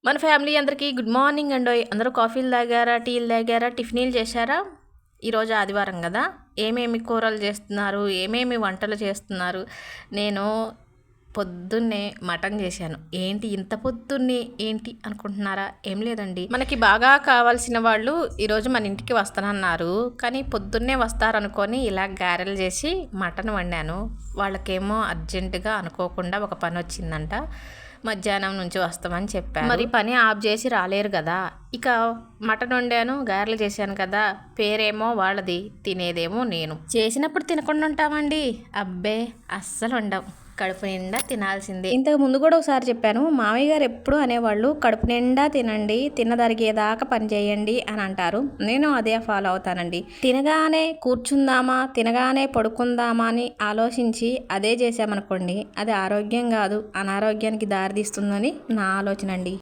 మన ఫ్యామిలీ అందరికీ good morning అండోయ్. అందరూ కాఫీలు తాగారా, టీలు తాగారా, టిఫినీలు చేశారా? ఈరోజు ఆదివారం కదా, ఏమేమి కూరలు చేస్తున్నారు, ఏమేమి వంటలు చేస్తున్నారు? నేను పొద్దున్నే మటన్ చేశాను. ఏంటి ఇంత పొద్దున్నే ఏంటి అనుకుంటున్నారా? ఏం లేదండి, మనకి బాగా కావాల్సిన వాళ్ళు ఈరోజు మన ఇంటికి వస్తానన్నారు. కానీ పొద్దున్నే వస్తారనుకొని ఇలా గారెలు చేసి మటన్ వండాను. వాళ్ళకేమో అర్జెంటుగా అనుకోకుండా ఒక పని వచ్చిందంట, మధ్యాహ్నం నుంచి వస్తామని చెప్పారు. మరి పని ఆఫ్ చేసి రాలేరు కదా, ఇక మటన్ వండాను, గారెలు చేశాను కదా, పేరేమో వాళ్ళది, తినేదేమో నేను. చేసినప్పుడు తినకుండా ఉంటామండి? అబ్బే అస్సలు ఉండవు, కడుపు నిండా తినాల్సిందే. ఇంతకు ముందు కూడా ఒకసారి చెప్పాను, మామయ్య గారు ఎప్పుడు అనేవాళ్ళు కడుపు నిండా తినండి, తినదరిగేదాకా పని చేయండి అని అంటారు. నేను అదే ఫాలో అవుతానండి. తినగానే కూర్చుందామా, తినగానే పడుకుందామా అని ఆలోచించి అదే చేసామనుకోండి, అది ఆరోగ్యం కాదు, అనారోగ్యానికి దారితీస్తుందని నా ఆలోచన అండి.